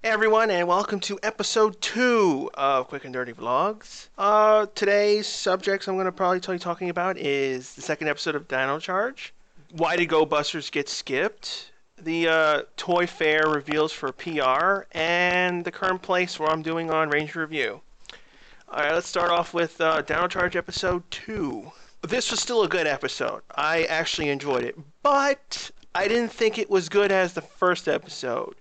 Hey everyone, and welcome to episode 2 of Quick and Dirty Vlogs. Today's subjects I'm going to probably be talking about is the second episode of Dino Charge, why did Gobusters get skipped, the toy fair reveals for PR, and the current place where I'm doing on Ranger Review. Alright, let's start off with Dino Charge episode 2. This was still a good episode. I actually enjoyed it, but I didn't think it was good as the first episode.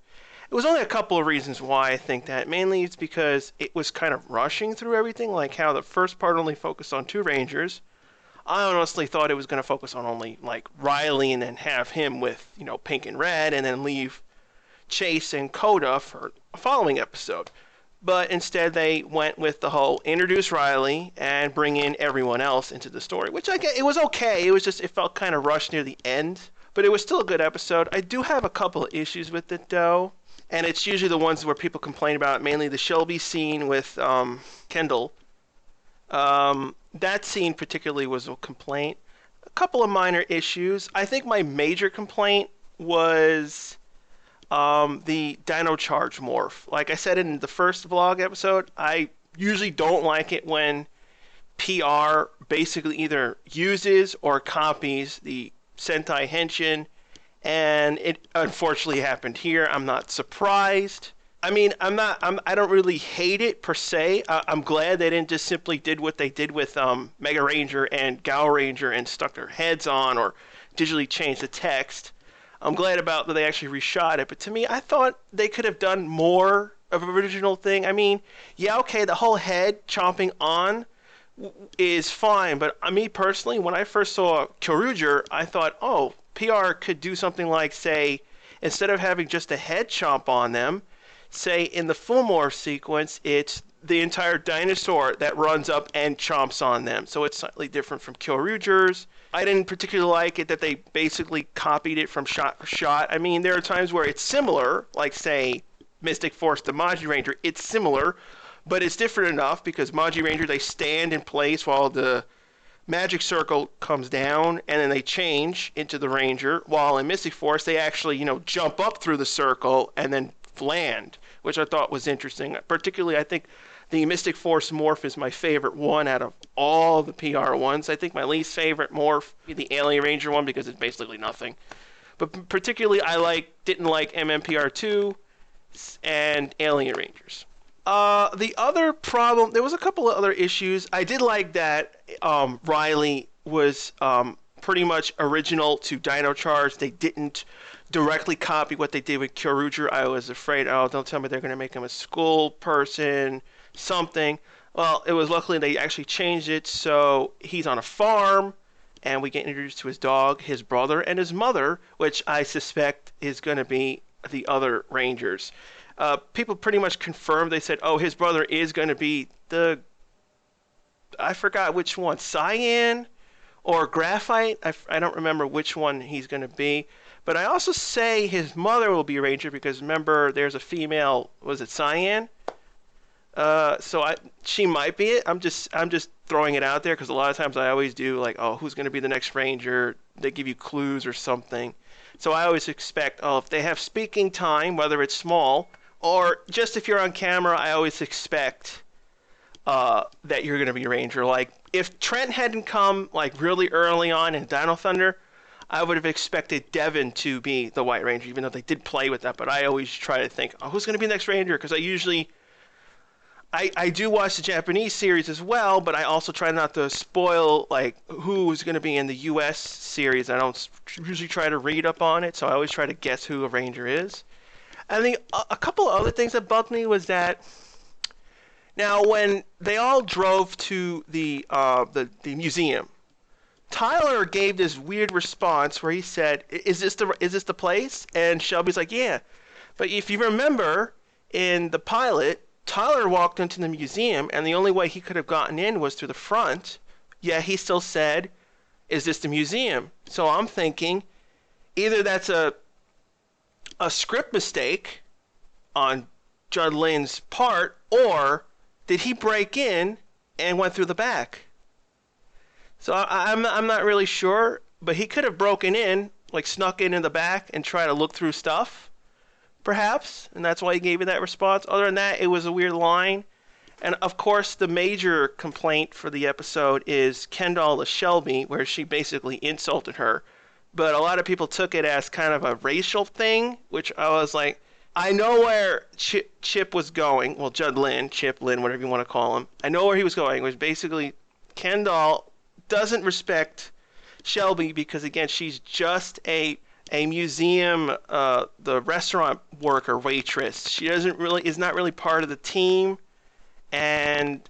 It was only a couple of reasons why I think that. Mainly it's because it was kind of rushing through everything, like how the first part only focused on 2 Rangers. I honestly thought it was going to focus on only like Riley and then have him with, pink and red, and then leave Chase and Coda for a following episode. But instead they went with the whole introduce Riley and bring in everyone else into the story, which I get, it was okay. It was just, it felt kind of rushed near the end. But it was still a good episode. I do have a couple of issues with it though. And it's usually the ones where people complain about, mainly the Shelby scene with Kendall. That scene particularly was a complaint. A couple of minor issues. I think my major complaint was the Dino Charge morph. Like I said in the first vlog episode, I usually don't like it when PR basically either uses or copies the Sentai Henshin. And it unfortunately happened here. I'm not surprised. I mean, I don't really hate it per se. I'm glad they didn't just simply did what they did with Mega Ranger and Gal Ranger and stuck their heads on or digitally changed the text. I'm glad about that they actually reshot it. But to me, I thought they could have done more of an original thing. I mean, yeah, okay, the whole head chomping on is fine. But me personally, when I first saw Kyoryuger, I thought, oh, PR could do something like, say, instead of having just a head chomp on them, say in the full morph sequence, it's the entire dinosaur that runs up and chomps on them. So it's slightly different from Kyoryuger's. I didn't particularly like it that they basically copied it from shot for shot. I mean, there are times where it's similar, like, say, Mystic Force to Magi Ranger. It's similar, but it's different enough because Magi Ranger, they stand in place while the Magic Circle comes down, and then they change into the Ranger, while in Mystic Force, they actually, jump up through the circle and then land, which I thought was interesting. Particularly, I think the Mystic Force morph is my favorite one out of all the PR ones. I think my least favorite morph is the Alien Ranger one because it's basically nothing. But particularly, I didn't like MMPR2 and Alien Rangers. The other problem, there was a couple of other issues. I did like that Riley was pretty much original to Dino Charge. They didn't directly copy what they did with Kyoryuger. I was afraid, oh, don't tell me they're going to make him a school person, something. Well, it was luckily they actually changed it, so he's on a farm, and we get introduced to his dog, his brother, and his mother, which I suspect is going to be the other Rangers. People pretty much confirmed. They said, oh, his brother is going to be I forgot which one, Cyan or Graphite. I don't remember which one he's going to be. But I also say his mother will be a Ranger because remember, there's a female, was it Cyan? She might be it. I'm just throwing it out there because a lot of times I always do like, oh, who's going to be the next Ranger? They give you clues or something. So I always expect, oh, if they have speaking time, whether it's small, or just if you're on camera, I always expect that you're going to be a Ranger. Like, if Trent hadn't come, like, really early on in Dino Thunder, I would have expected Devin to be the White Ranger, even though they did play with that. But I always try to think, oh, who's going to be the next Ranger? Because I do watch the Japanese series as well, but I also try not to spoil, like, who's going to be in the U.S. series. I don't usually try to read up on it, so I always try to guess who a Ranger is. I think a couple of other things that bugged me was that now when they all drove to the museum, Tyler gave this weird response where he said, "Is this the place?" And Shelby's like, "Yeah." But if you remember in the pilot, Tyler walked into the museum, and the only way he could have gotten in was through the front. Yet he still said, "Is this the museum?" So I'm thinking either that's a script mistake on Judd Lynn's part, or did he break in and went through the back? So I'm not really sure, but he could have broken in, like snuck in the back and tried to look through stuff. perhaps, and that's why he gave me that response. Other than that, it was a weird line. And of course, the major complaint for the episode is Kendall to Shelby, where she basically insulted her. But a lot of people took it as kind of a racial thing, which I was like, I know where Chip was going. Well, Judd Lynn, Chip Lynn, whatever you want to call him. I know where he was going. It was basically Kendall doesn't respect Shelby because, again, she's just a museum, the restaurant worker, waitress. She is not really part of the team. And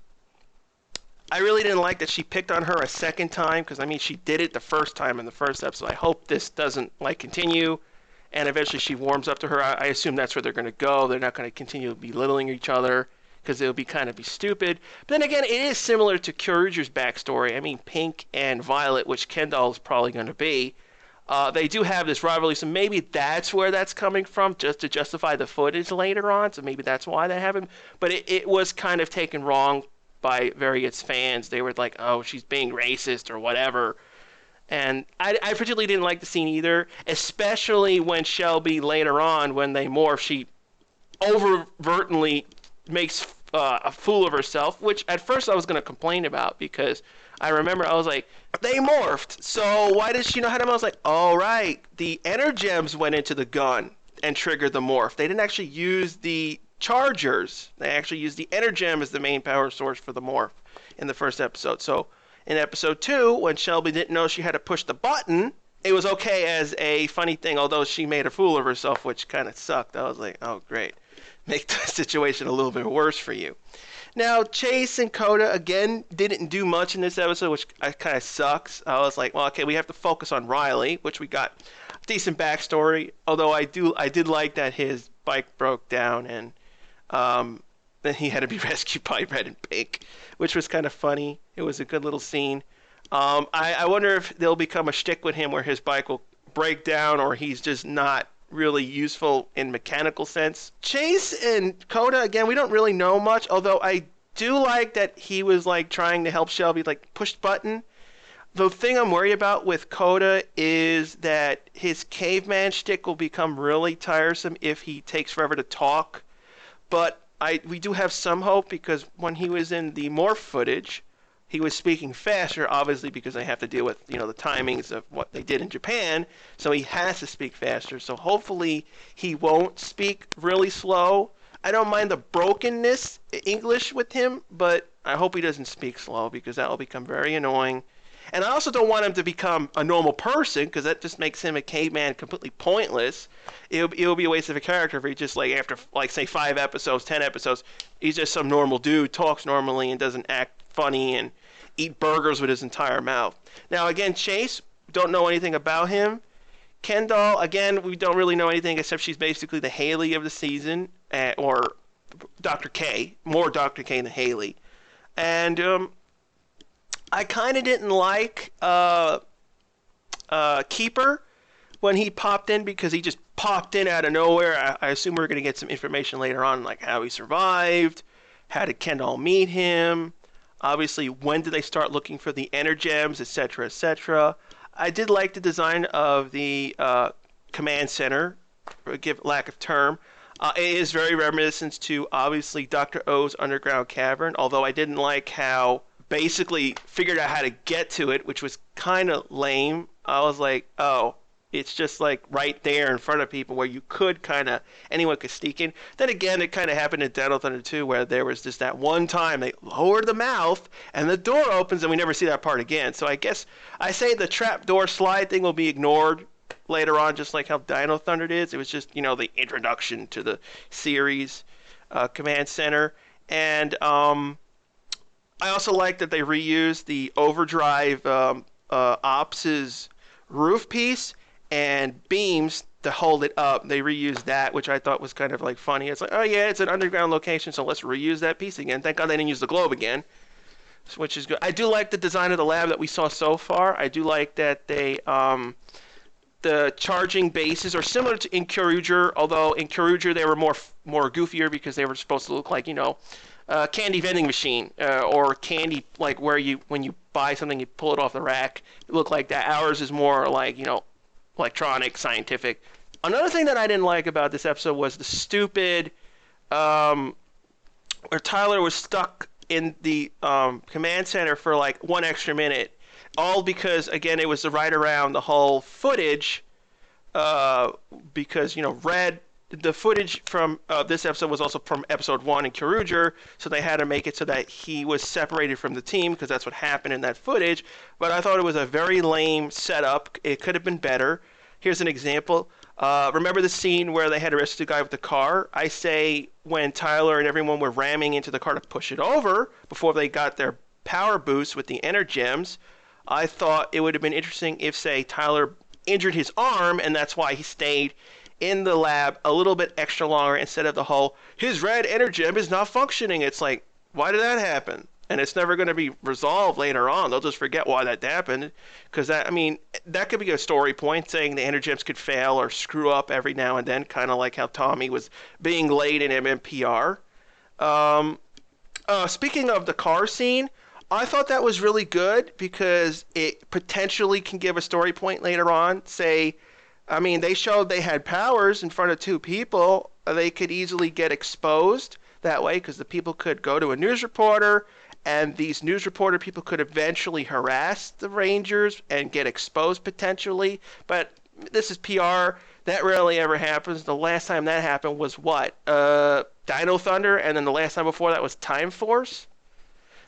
I really didn't like that she picked on her a second time because, I mean, she did it the first time in the first episode. I hope this doesn't, continue and eventually she warms up to her. I assume that's where they're going to go. They're not going to continue belittling each other because it would be kind of stupid. But then again, it is similar to Kyoryuger's backstory. I mean, Pink and Violet, which Kendall is probably going to be, they do have this rivalry, so maybe that's where that's coming from, just to justify the footage later on. So maybe that's why that happened. But it was kind of taken wrong by various fans. They were like, oh, she's being racist or whatever. And I particularly didn't like the scene either, especially when Shelby later on, when they morph, she overtly makes a fool of herself, which at first I was going to complain about because I remember I was like, they morphed, so why does she know how to morph? I was like, all right, the energems went into the gun and triggered the morph. They didn't actually use the chargers. They actually used the energem as the main power source for the morph in the first episode. So in episode 2, when Shelby didn't know she had to push the button, it was okay as a funny thing, although she made a fool of herself, which kind of sucked. I was like, oh, great. Make the situation a little bit worse for you. Now, Chase and Coda, again, didn't do much in this episode, which kind of sucks. I was like, well, okay, we have to focus on Riley, which we got a decent backstory, although I did like that his bike broke down and then he had to be rescued by Red and Pink, which was kind of funny. It was a good little scene. I wonder if they'll become a shtick with him where his bike will break down or he's just not really useful in mechanical sense. Chase and Coda, again, we don't really know much, although I do like that he was trying to help Shelby push button. The thing I'm worried about with Coda is that his caveman shtick will become really tiresome if he takes forever to talk. But we do have some hope because when he was in the morph footage, he was speaking faster, obviously, because they have to deal with, the timings of what they did in Japan. So he has to speak faster. So hopefully he won't speak really slow. I don't mind the brokenness English with him, but I hope he doesn't speak slow because that will become very annoying. And I also don't want him to become a normal person because that just makes him a caveman completely pointless. It'll be a waste of a character if he just after say 5 episodes, 10 episodes, he's just some normal dude, talks normally and doesn't act funny and eat burgers with his entire mouth. Now again, Chase, don't know anything about him. Kendall, again, we don't really know anything except she's basically the Haley of the season, or Dr. K, more Dr. K than Haley. And I kind of didn't like Keeper when he popped in because he just popped in out of nowhere. I assume we're going to get some information later on, like how he survived, how did Kendall meet him, obviously when did they start looking for the energems, etc., etc. I did like the design of the command center, give lack of term. It is very reminiscent to, obviously, Dr. O's underground cavern, although I didn't like how basically figured out how to get to it, which was kind of lame. I was like, oh, it's just right there in front of people where you could anyone could sneak in. Then again, it kind of happened in Dino Thunder 2 where there was just that one time they lowered the mouth and the door opens and we never see that part again. So I guess I say the trap door slide thing will be ignored later on, just like how Dino Thunder is. It was just, the introduction to the series command center. And I also like that they reused the Overdrive Ops' roof piece and beams to hold it up. They reused that, which I thought was kind of funny. It's oh yeah, it's an underground location, so let's reuse that piece again. Thank God they didn't use the globe again, which is good. I do like the design of the lab that we saw so far. I do like that they the charging bases are similar to in Kyoryuger, although in Kyoryuger they were more goofier because they were supposed to look like candy vending machine or candy where when you buy something you pull it off the rack. It looked like that. Ours is more electronic, scientific, Another thing that I didn't like about this episode was the stupid where Tyler was stuck in the command center for like 1 extra minute, all because again it was right around the whole footage, because the footage from this episode was also from episode 1 in Kruger, so they had to make it so that he was separated from the team because that's what happened in that footage. But I thought it was a very lame setup. It could have been better. Here's an example. Remember the scene where they had to rescue the guy with the car? I say when Tyler and everyone were ramming into the car to push it over before they got their power boost with the energems, I thought it would have been interesting if, say, Tyler injured his arm and that's why he stayed in the lab a little bit extra longer instead of the whole, his red energem is not functioning. It's like, why did that happen? And it's never going to be resolved later on. They'll just forget why that happened. Because, that could be a story point, saying the energems could fail or screw up every now and then, kind of like how Tommy was being late in MMPR. Speaking of the car scene, I thought that was really good because it potentially can give a story point later on. They showed they had powers in front of 2 people. They could easily get exposed that way because the people could go to a news reporter, and these news reporter people could eventually harass the Rangers and get exposed potentially. But this is PR. That rarely ever happens. The last time that happened was what? Dino Thunder, and then the last time before that was Time Force.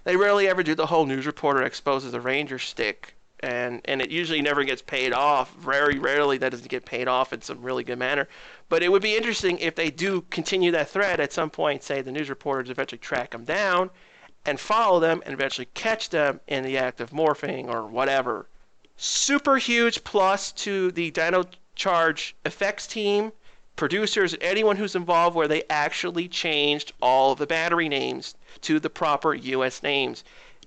They rarely ever do the whole news reporter exposes the Ranger stick. And it usually never gets paid off. Very rarely that doesn't get paid off in some really good manner. But it would be interesting if they do continue that thread at some point, say the news reporters eventually track them down and follow them and eventually catch them in the act of morphing or whatever. Super huge plus to the Dino Charge effects team, producers, anyone who's involved, where they actually changed all the battery names to the proper US names.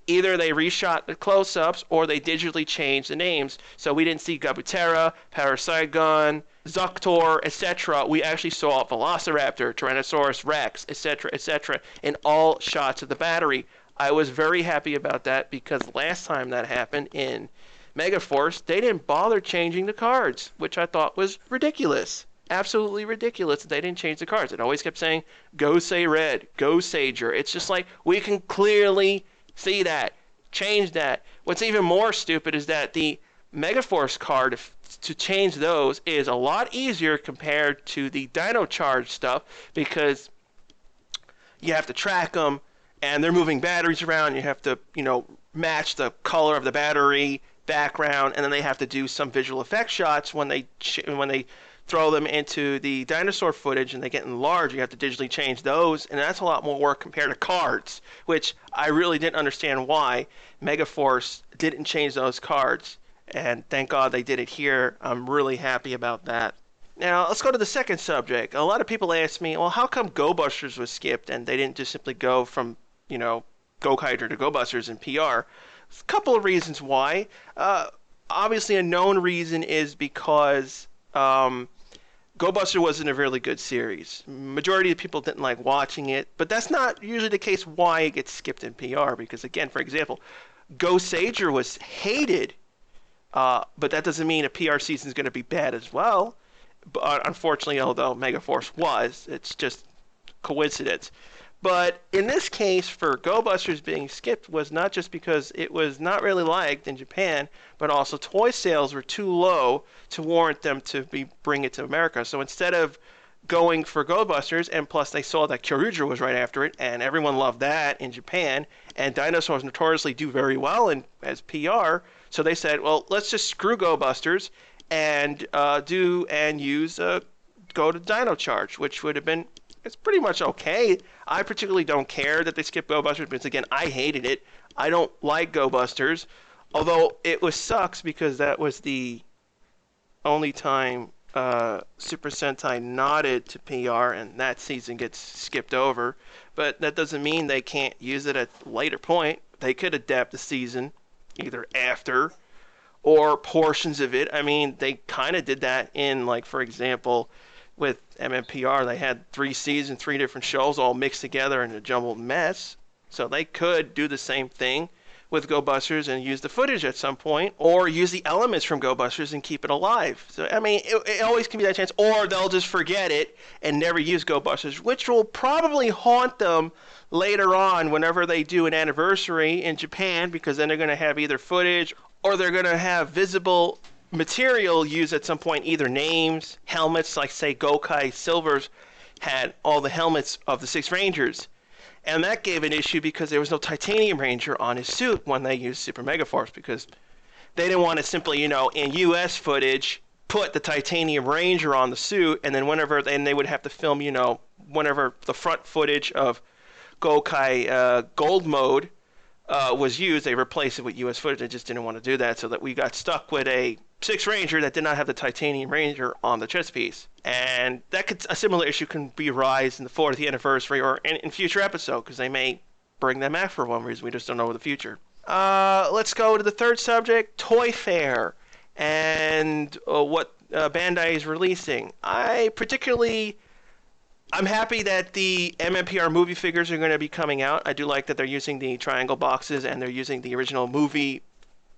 Either they reshot the close-ups or they digitally changed the names. So we didn't see Gabutera, Parasaigon, Zuctor, etc. We actually saw Velociraptor, Tyrannosaurus Rex, etc., in all shots of the battery. I was very happy about that because last time that happened in Megaforce, they didn't bother changing the cards, which I thought was ridiculous. Absolutely ridiculous that they didn't change the cards. It always kept saying, go say red, go Sager. It's just like, we can clearly see that. Change that. What's even more stupid is that the Megaforce card, to change those, is a lot easier compared to the Dino Charge stuff because you have to track them and they're moving batteries around. You have to, match the color of the battery background, and then they have to do some visual effect shots when they throw them into the dinosaur footage and they get enlarged. You have to digitally change those, and that's a lot more work compared to cards, which I really didn't understand why Megaforce didn't change those cards, and thank God they did it here. I'm really happy about that. Now, let's go to the second subject. A lot of people ask me, well, how come Gobusters was skipped and they didn't just simply go from, Gokaiger to Gobusters in PR? There's a couple of reasons why. Obviously, a known reason is because GoBuster wasn't a really good series. Majority of people didn't like watching it, but that's not usually the case why it gets skipped in PR, because again, for example, Go Sager was hated, but that doesn't mean a PR season is going to be bad as well. But unfortunately, although Megaforce was, it's just coincidence. But in this case, for GoBusters being skipped was not just because it was not really liked in Japan, but also toy sales were too low to warrant them to bring it to America. So instead of going for GoBusters, and plus they saw that Kyoryuger was right after it, and everyone loved that in Japan, and dinosaurs notoriously do very well as PR, so they said, well, let's just screw GoBusters and go to Dino Charge, which would have been, it's pretty much okay. I particularly don't care that they skipped GoBusters because, again, I hated it. I don't like GoBusters, although it sucks because that was the only time Super Sentai nodded to PR, and that season gets skipped over. But that doesn't mean they can't use it at a later point. They could adapt the season either after or portions of it. I mean, they kind of did that in, like, for example, with MMPR, they had 3 seasons, 3 different shows all mixed together in a jumbled mess. So they could do the same thing with Gobusters and use the footage at some point, or use the elements from Gobusters and keep it alive. So, I mean, it always can be that chance, or they'll just forget it and never use Gobusters, which will probably haunt them later on whenever they do an anniversary in Japan, because then they're going to have either footage or they're going to have visible material used at some point, either names, helmets, like say Gokai Silvers had all the helmets of the Six Rangers. And that gave an issue because there was no Titanium Ranger on his suit when they used Super Megaforce, because they didn't want to simply, in US footage, put the Titanium Ranger on the suit, and then they would have to film, whenever the front footage of Gokai Gold Mode was used, they replaced it with US footage. They just didn't want to do that, so that we got stuck with a Six Ranger that did not have the Titanium Ranger on the chest piece. And a similar issue can be raised in the 40th anniversary or in future episodes, because they may bring them back for one reason. We just don't know the future. Let's go to the third subject, Toy Fair, and what Bandai is releasing. I'm happy that the MMPR movie figures are going to be coming out. I do like that they're using the triangle boxes and they're using the original movie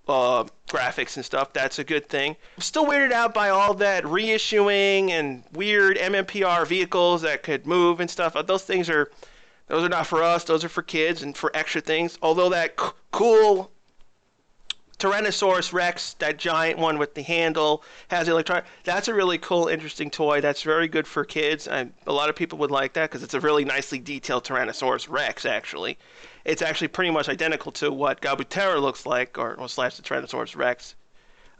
graphics and stuff. That's a good thing. I'm still weirded out by all that reissuing and weird MMPR vehicles that could move and stuff. Those are not for us. Those are for kids and for extra things. Although that cool Tyrannosaurus Rex, that giant one with the handle, has electronic. That's a really cool, interesting toy. That's very good for kids. A lot of people would like that because it's a really nicely detailed Tyrannosaurus Rex, actually. It's actually pretty much identical to what Gobusters looks like, or slash the Tyrannosaurus Rex.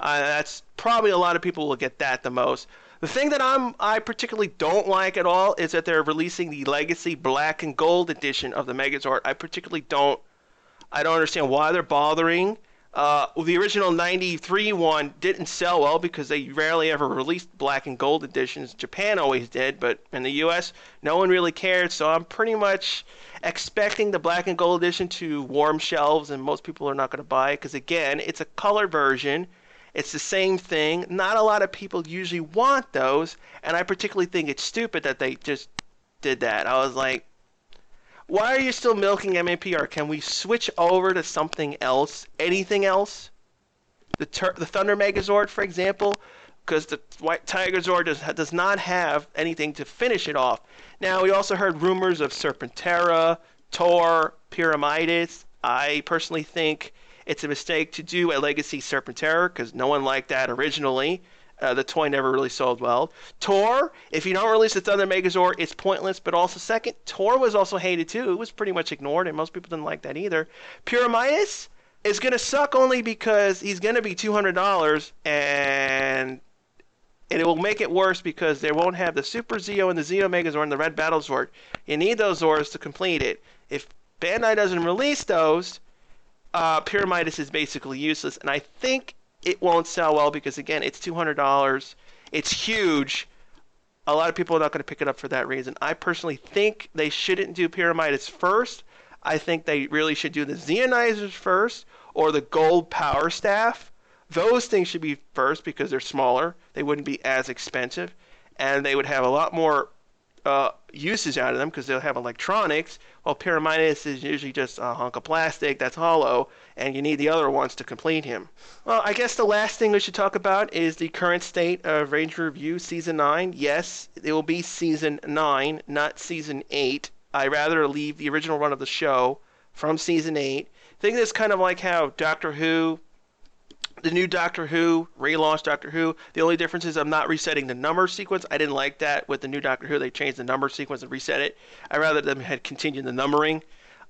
That's probably a lot of people will get that the most. The thing that I particularly don't like at all is that they're releasing the Legacy Black and Gold edition of the Megazord. I don't understand why they're bothering. The original 93 one didn't sell well because they rarely ever released black and gold editions. Japan always did, but in the US, no one really cared. So I'm pretty much expecting the black and gold edition to warm shelves, and most people are not going to buy it because, again, it's a color version. It's the same thing. Not a lot of people usually want those, and I particularly think it's stupid that they just did that. I was like, why are you still milking MMPR? Can we switch over to something else? Anything else? The Thunder Megazord, for example, because the White Tiger Zord does not have anything to finish it off. Now, we also heard rumors of Serpentera, Tor, Pyramidas. I personally think it's a mistake to do a Legacy Serpentera because no one liked that originally. The toy never really sold well. Tor, if you don't release the Thunder Megazord, it's pointless. But also, second, Tor was also hated too. It was pretty much ignored, and most people didn't like that either. Pyramidas is going to suck only because he's going to be $200, and it will make it worse because they won't have the Super Zeo and the Zeo Megazord and the Red Battle Zord. You need those Zords to complete it. If Bandai doesn't release those, Pyramidas is basically useless, and I think it won't sell well because, again, it's $200. It's huge. A lot of people are not going to pick it up for that reason. I personally think they shouldn't do Pyramidas first. I think they really should do the Zeonizers first or the Gold Power Staff. Those things should be first because they're smaller. They wouldn't be as expensive, and they would have a lot more uses out of them because they'll have electronics, while Pyramidas is usually just a hunk of plastic that's hollow, and you need the other ones to complete him. Well, I guess the last thing we should talk about is the current state of Ranger Review Season 9. Yes, it will be Season 9, not Season 8. I'd rather leave the original run of the show from Season 8. I think it's kind of like how Doctor Who, the new Doctor Who, relaunched Doctor Who. The only difference is I'm not resetting the number sequence. I didn't like that with the new Doctor Who. They changed the number sequence and reset it. I'd rather them had continued the numbering.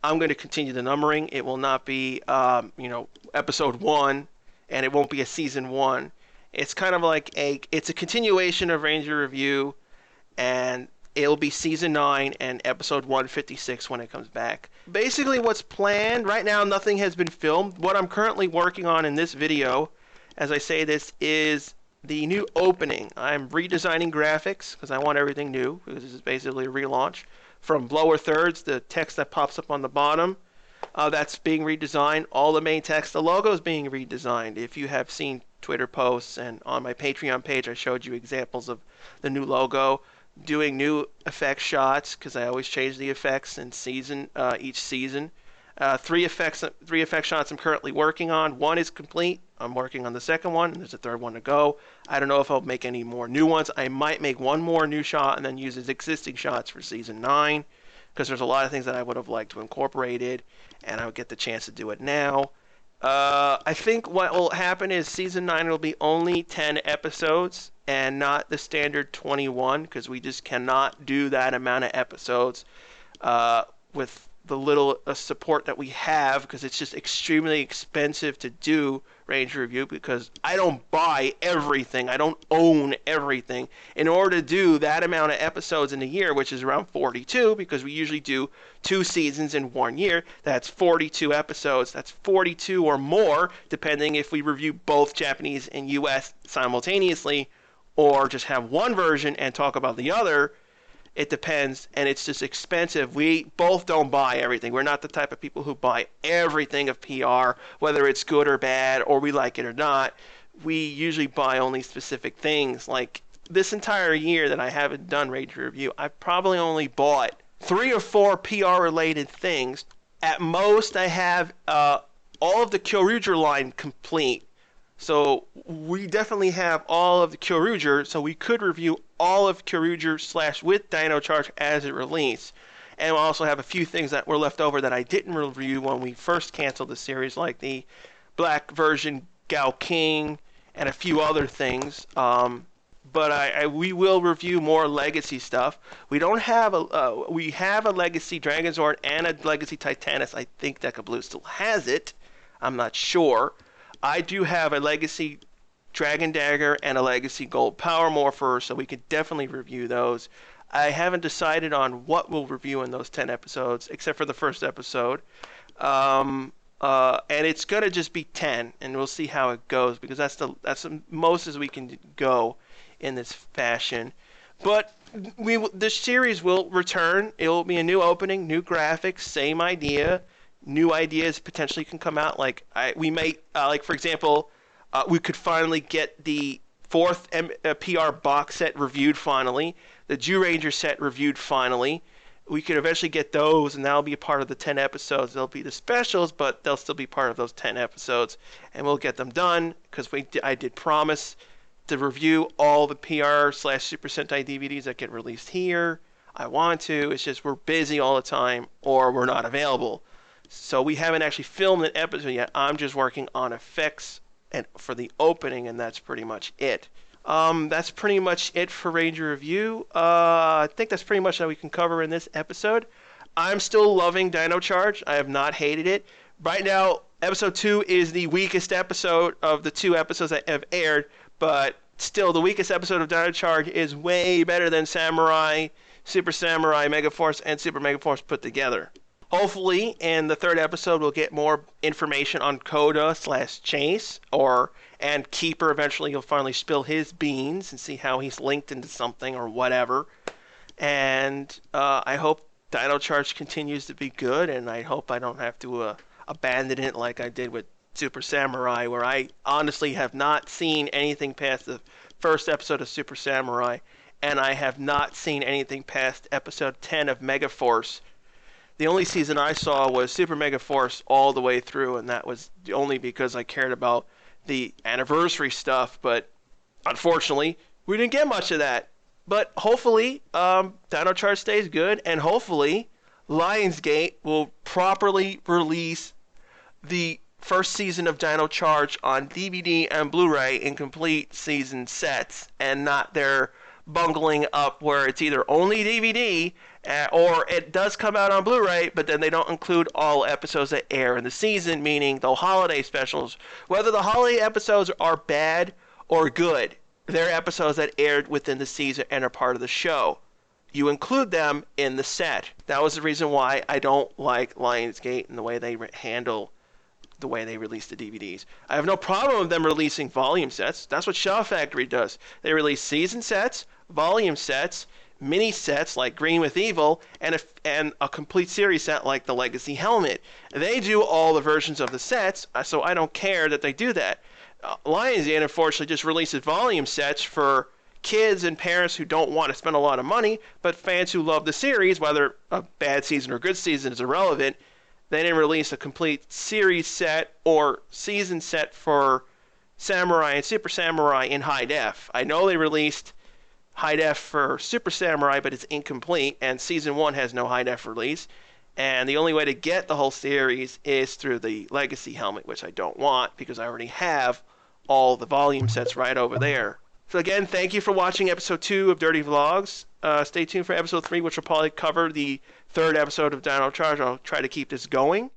I'm going to continue the numbering. It will not be, episode 1, and it won't be a season 1. It's kind of like it's a continuation of Ranger Review, and it'll be season 9 and episode 156 when it comes back. Basically, what's planned right now, nothing has been filmed. What I'm currently working on in this video, as I say this, is the new opening. I'm redesigning graphics because I want everything new, because this is basically a relaunch. From lower thirds, the text that pops up on the bottom, that's being redesigned. All the main text, the logo is being redesigned. If you have seen Twitter posts and on my Patreon page, I showed you examples of the new logo. Doing new effect shots because I always change the effects in each season. Three effect shots I'm currently working on. One is complete. I'm working on the second one, and there's a third one to go. I don't know if I'll make any more new ones. I might make one more new shot and then use his existing shots for season 9, because there's a lot of things that I would have liked to incorporated, and I would get the chance to do it now. I think what will happen is season 9 will be only 10 episodes and not the standard 21, because we just cannot do that amount of episodes with the little support that we have, because it's just extremely expensive to do Ranger Review, because I don't buy everything. I don't own everything. In order to do that amount of episodes in a year, which is around 42, because we usually do 2 seasons in 1 year, that's 42 episodes. That's 42 or more, depending if we review both Japanese and US simultaneously, or just have one version and talk about the other. It depends, and it's just expensive. We both don't buy everything. We're not the type of people who buy everything of PR, whether it's good or bad, or we like it or not. We usually buy only specific things. Like this entire year that I haven't done Ranger Review, I've probably only bought 3 or 4 PR-related things. At most, I have all of the Kyoryuger line complete. So we definitely have all of the Kyoryuger, so we could review all of Kyoryuger / with Dino Charge as it released. And we'll also have a few things that were left over that I didn't review when we first canceled the series, like the black version Gao King and a few other things. But we will review more Legacy stuff. We don't have we have a Legacy Dragonzord and a Legacy Titanus. I think Deca Blue still has it. I'm not sure. I do have a Legacy Dragon Dagger and a Legacy Gold Power Morpher, so we could definitely review those. I haven't decided on what we'll review in those 10 episodes, except for the first episode. And it's going to just be 10, and we'll see how it goes, because that's the most as we can go in this fashion. But the series will return. It will be a new opening, new graphics, same idea. New ideas potentially can come out. Like we may, like for example, we could finally get the 4th PR box set reviewed finally, the Zyuranger set reviewed finally. We could eventually get those, and that'll be a part of the 10 episodes. They'll be the specials, but they'll still be part of those 10 episodes, and we'll get them done, because I did promise to review all the PR / Super Sentai DVDs that get released here. I want to. It's just we're busy all the time, or we're not available. So we haven't actually filmed an episode yet. I'm just working on effects and for the opening, and that's pretty much it. That's pretty much it for Ranger Review. I think that's pretty much all we can cover in this episode. I'm still loving Dino Charge. I have not hated it. Right now, episode 2 is the weakest episode of the 2 episodes that have aired, but still, the weakest episode of Dino Charge is way better than Samurai, Super Samurai, Megaforce, and Super Megaforce put together. Hopefully, in the 3rd episode, we'll get more information on Coda / Chase, and Keeper. Eventually, he'll finally spill his beans and see how he's linked into something or whatever. And I hope Dino Charge continues to be good, and I hope I don't have to abandon it like I did with Super Samurai, where I honestly have not seen anything past the 1st episode of Super Samurai, and I have not seen anything past episode 10 of Megaforce. The only season I saw was Super Megaforce all the way through, and that was only because I cared about the anniversary stuff, but unfortunately, we didn't get much of that. But hopefully, Dino Charge stays good, and hopefully, Lionsgate will properly release the 1st season of Dino Charge on DVD and Blu-ray in complete season sets, and not their bungling up where it's either only DVD or it does come out on Blu-ray, but then they don't include all episodes that air in the season, meaning the holiday specials. Whether the holiday episodes are bad or good, they're episodes that aired within the season and are part of the show. You include them in the set. That was the reason why I don't like Lionsgate and the way they handle the way they release the DVDs. I have no problem with them releasing volume sets. That's what Shaw Factory does. They release season sets, volume sets, mini sets like Green with Evil, and a complete series set like the Legacy Helmet. They do all the versions of the sets, so I don't care that they do that. Lionsgate, unfortunately, just releases volume sets for kids and parents who don't want to spend a lot of money, but fans who love the series, whether a bad season or good season is irrelevant. they didn't release a complete series set or season set for Samurai and Super Samurai in high def. I know they released high def for Super Samurai, but it's incomplete, and season 1 has no high def release. And the only way to get the whole series is through the Legacy helmet, which I don't want because I already have all the volume sets right over there. So again, thank you for watching episode 2 of Dirty Vlogs. Stay tuned for episode 3, which will probably cover the 3rd episode of Dino Charge. I'll try to keep this going.